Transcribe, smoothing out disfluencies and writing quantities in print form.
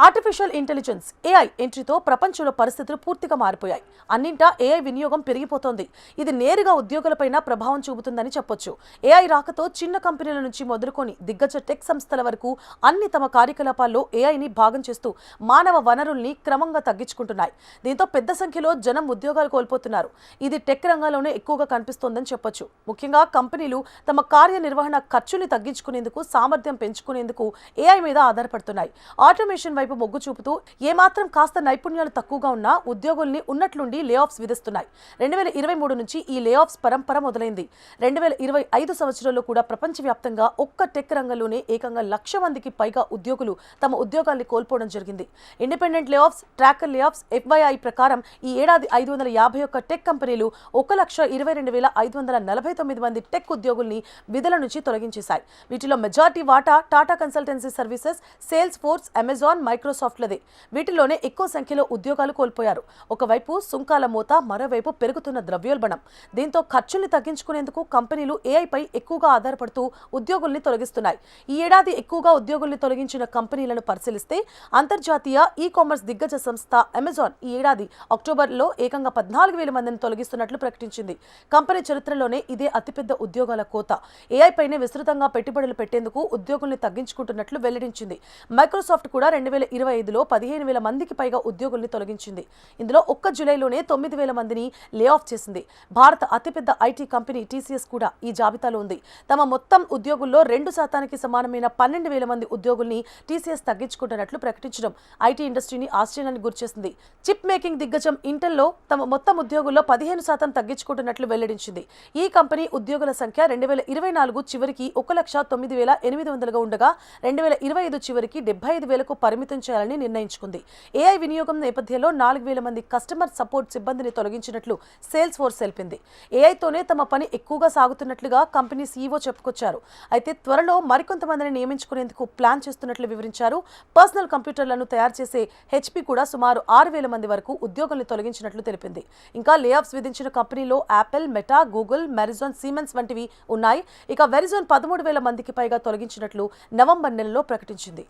Artificial intelligence AI ఎంట్రీతో ప్రపంచంలో పరిస్థితులు పూర్తిగా మారిపోయాయి. అన్నింటా ఏఐ వినియోగం పెరిగిపోతోంది. ఇది నేరుగా ఉద్యోగులపైన ప్రభావం చూపుతుందని చెప్పొచ్చు. ఏఐ రాకతో చిన్న కంపెనీల నుంచి మొదలుకొని దిగ్గజ టెక్ సంస్థల వరకు అన్ని తమ కార్యకలాపాల్లో ఏఐని భాగం చేస్తూ మానవ వనరుల్ని క్రమంగా తగ్గించుకుంటున్నాయి. దీంతో పెద్ద సంఖ్యలో జనం ఉద్యోగాలు కోల్పోతున్నారు. ఇది టెక్ రంగంలోనే ఎక్కువగా కనిపిస్తోందని చెప్పొచ్చు. ముఖ్యంగా కంపెనీలు తమ కార్యనిర్వహణ ఖర్చుని తగ్గించుకునేందుకు, సామర్థ్యం పెంచుకునేందుకు ఏఐ మీద ఆధారపడుతున్నాయి. ఆటోమేషన్ వైపు మొగ్గు చూపుతూ ఏమాత్రం కాస్త నైపుణ్యాలు తక్కువగా ఉన్నా ఉద్యోగుల్ని ఉన్నట్లుండి లే ఆఫ్స్ విధిస్తున్నాయి. 2023 నుంచి ఈ లే ఆఫ్స్ పరంపర మొదలైంది. 2025 సంవత్సరంలో కూడా ప్రపంచవ్యాప్తంగా ఒక్క టెక్ రంగంలోనే ఏకంగా 1,00,000 మందికి పైగా ఉద్యోగులు తమ ఉద్యోగాల్ని కోల్పోవడం జరిగింది. ఇండిపెండెంట్ లే ఆఫ్స్, ట్రాకర్ లే ఆఫ్స్, FYI ప్రకారం ఈ ఏడాది 551 టెక్ కంపెనీలు 1,22,549 మంది టెక్ ఉద్యోగుల్ని విధుల నుంచి తొలగించేశాయి. వీటిలో మెజారిటీ వాటా Tata consultancy services, sales force, Amazon, మైక్రోసాఫ్ట్లదే. వీటిలోనే ఎక్కువ సంఖ్యలో ఉద్యోగాలు కోల్పోయారు. ఒకవైపు సుంకాల మోత, మరోవైపు పెరుగుతున్న ద్రవ్యోల్బణం. దీంతో ఖర్చుల్ని తగ్గించుకునేందుకు కంపెనీలు ఏఐపై ఎక్కువగా ఆధారపడుతూ ఉద్యోగుల్ని తొలగిస్తున్నాయి. ఈ ఏడాది ఎక్కువగా ఉద్యోగుల్ని తొలగించిన కంపెనీలను పరిశీలిస్తే అంతర్జాతీయ ఈ-కామర్స్ దిగ్గజ సంస్థ అమెజాన్ ఈ ఏడాది అక్టోబర్లో ఏకంగా 14,000 మందిని తొలగిస్తున్నట్లు ప్రకటించింది. కంపెనీ చరిత్రలోనే ఇదే అతిపెద్ద ఉద్యోగాల కోత. ఏఐపైనే విస్తృతంగా పెట్టుబడులు పెట్టేందుకు ఉద్యోగుల్ని తగ్గించుకుంటున్నట్లు వెల్లడించింది. మైక్రోసాఫ్ట్ కూడా 2025లో 15,000 మందికి పైగా ఉద్యోగుల్ని తొలగించింది. ఇందులో ఒక్క జూలైలోనే 9,000 మందిని లే ఆఫ్ చేసింది. భారత అతిపెద్ద ఐటీ కంపెనీ TCS కూడా ఈ జాబితాలో ఉంది. తమ మొత్తం ఉద్యోగుల్లో 2% సమానమైన 12,000 మంది ఉద్యోగుల్ని TCS తగ్గించుకుంటున్నట్లు ప్రకటించడం ఐటీ ఇండస్ట్రీని ఆశ్చర్యానికి గురిచేసింది. చిప్ మేకింగ్ దిగ్గజం ఇంటెల్లో తమ మొత్తం ఉద్యోగుల్లో 15% తగ్గించుకుంటున్నట్లు వెల్లడించింది. ఈ కంపెనీ ఉద్యోగుల సంఖ్య 2024 చివరికి 1,09,800గా ఉండగా 2025 చివరికి 75,000కు పరిమితం చేయాలని నిర్ణయించుకుంది. ఏఐ వినియోగం నేపథ్యంలో 4,000 మంది కస్టమర్ సపోర్ట్ సిబ్బందిని తొలగించినట్లు సేల్స్ ఫోర్స్ తెలిపింది. ఏఐతోనే తమ పని ఎక్కువగా సాగుతున్నట్లుగా కంపెనీ CEO చెప్పుకొచ్చారు. అయితే త్వరలో మరికొంతమందిని నియమించుకునేందుకు ప్లాన్ చేస్తున్నట్లు వివరించారు. పర్సనల్ కంప్యూటర్లను తయారు చేసే HP కూడా సుమారు 6,000 మంది వరకు ఉద్యోగుల్ని తొలగించినట్లు తెలిపింది. ఇంకా లే ఆఫ్స్ విధించిన కంపెనీలో యాపిల్, మెటా, గూగుల్, మెరిజాన్, సిమెన్స్ వంటివి ఉన్నాయి. ఇక వెరిజాన్ 13,000 మందికి పైగా తొలగించినట్లు నవంబర్ నెలలో ప్రకటించింది.